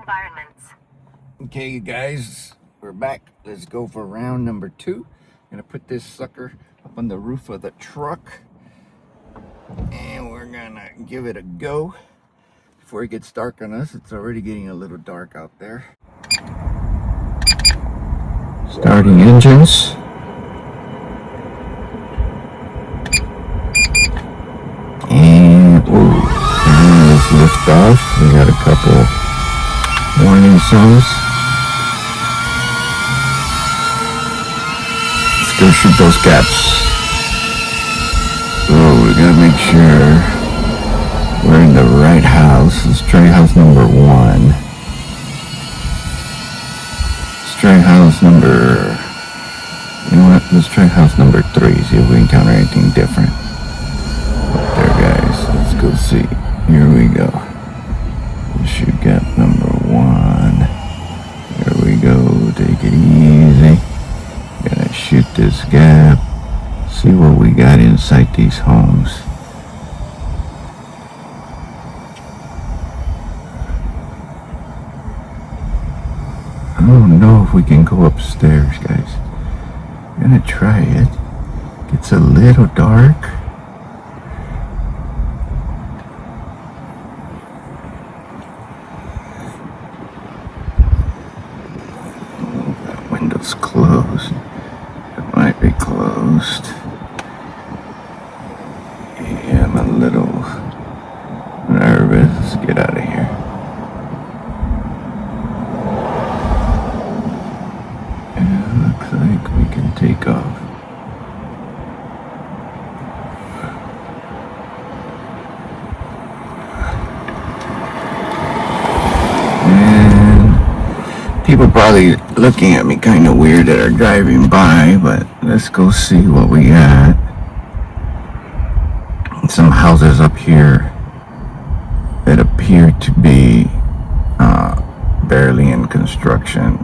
environments. Okay, you guys, we're back. Let's go for round number 2. I'm gonna put this sucker up on the roof of the truck, and we're gonna give it a go before it gets dark on us. It's already getting a little dark out there. Starting engines. And let's lift off. We got a couple warning signs. Let's go shoot those gaps. So we gotta make sure we're in the right house. Let's try house number 1. Let's try house number... You know what? Let's try house number 3. See if we encounter anything different. Up there, guys. Let's go see. Here we go. We'll shoot gap number 1. There we go. Take it easy. Gonna shoot this gap. See what we got inside these homes. I don't know if we can go upstairs, guys. I'm gonna try it. Gets a little dark. Oh, that window's closed. It might be closed. Yeah, I'm a little nervous. Let's get out of here. Yeah, looks like we can take off. And people probably looking at me kind of weird that are driving by, but let's go see what we got. Some houses up here that appear to be barely in construction,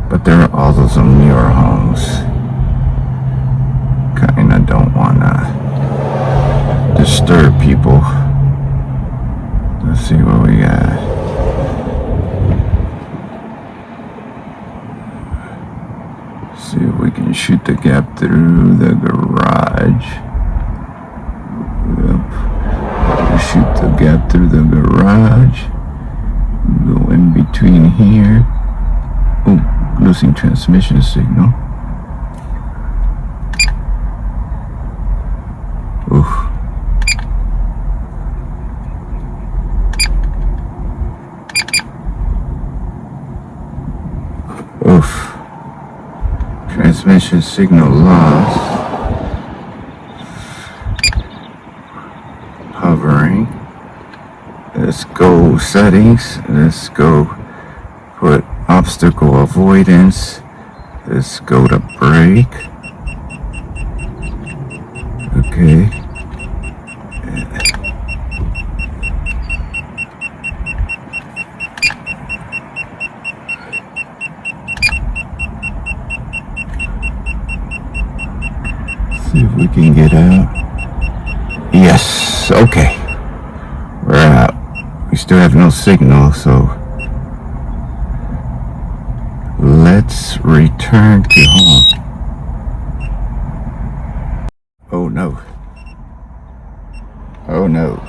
but there are also some newer homes. Kinda don't wanna disturb people. Let's see what we got. See if we can shoot the gap through the garage. Shoot the gap through the garage. Go in between here. Oh, losing transmission signal. Oof. Oof. Transmission signal lost. Hovering. Let's go settings. Let's go put obstacle avoidance. Let's go to brake. Okay. See if we can get out. Yes, okay. We're out. We still have no signal, so let's return to home. Oh no. Oh no.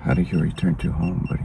How do you return to home, buddy?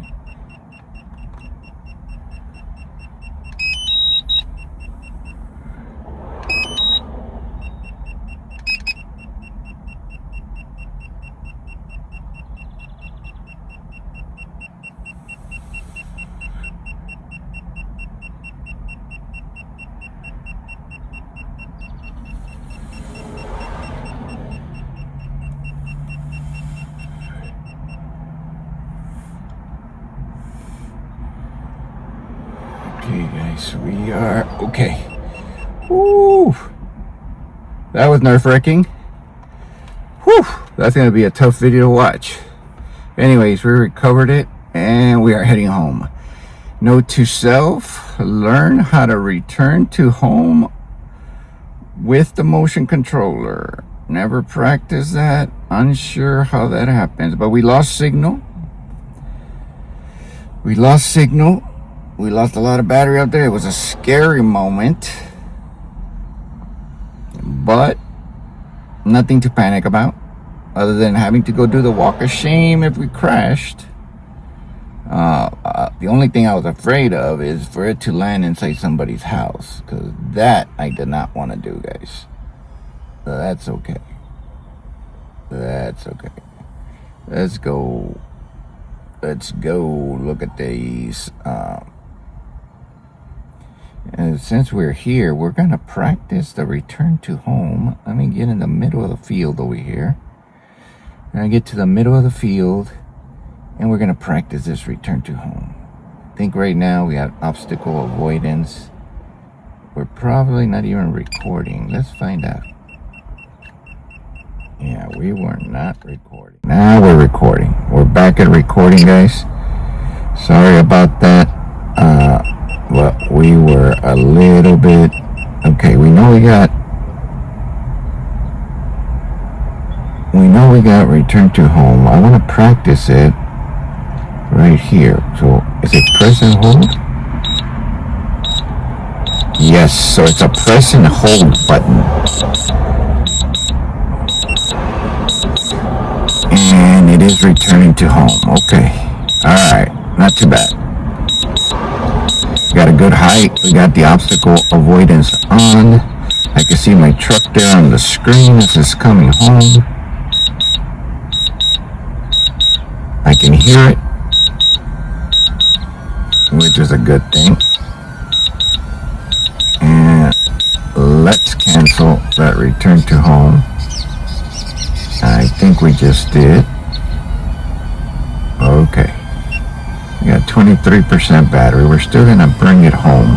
guys, we are okay. Woo! That was nerve-wracking. Whew! That's gonna be a tough video to watch. Anyways, we recovered it and we are heading home. Note to self, learn how to return to home with the motion controller. Never practice that. Unsure how that happens, but we lost signal. We lost a lot of battery out there. It was a scary moment, but nothing to panic about other than having to go do the walk of shame if we crashed. The only thing I was afraid of is for it to land inside somebody's house, because that I did not want to do, guys. So that's okay. That's okay. Let's go look at these. And since we're here, we're going to practice the return to home. Let me get in the middle of the field over here. We're going to get to the middle of the field, and we're going to practice this return to home. I think right now we have obstacle avoidance. We're probably not even recording. Let's find out. Yeah, we were not recording. Now we're recording. We're back at recording, guys. Sorry about that. But we were a little bit... Okay, we know we got return to home. I want to practice it right here. So is it press and hold? Yes, so it's a press and hold button. And it is returning to home. Okay. Alright, not too bad. We got a good height. We got the obstacle avoidance on. I can see my truck there on the screen as it's coming home. I can hear it, which is a good thing. And let's cancel that return to home. I think we just did. Okay. We got 23% battery. We're still going to bring it home.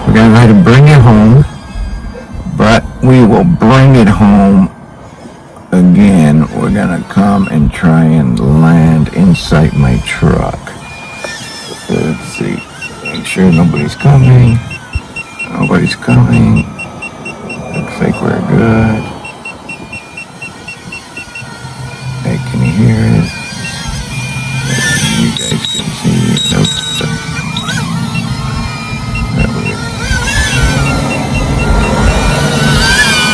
We're going to go ahead and bring it home, but we will bring it home again. We're going to come and try and land inside my truck. Let's see. Make sure nobody's coming. Nobody's coming. Looks like we're good. I can hear it. You guys can see it. Nope.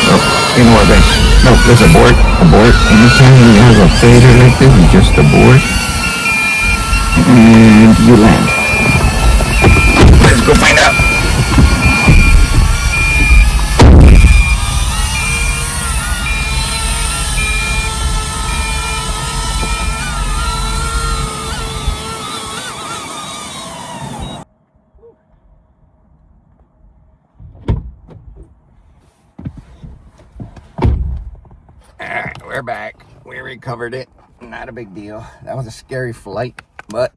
Oh, you know what, guys? No, let's abort. Abort. Anytime you have a fader like this, you just abort. And you land. Let's go find out. Alright, we're back. We recovered it. Not a big deal. That was a scary flight, but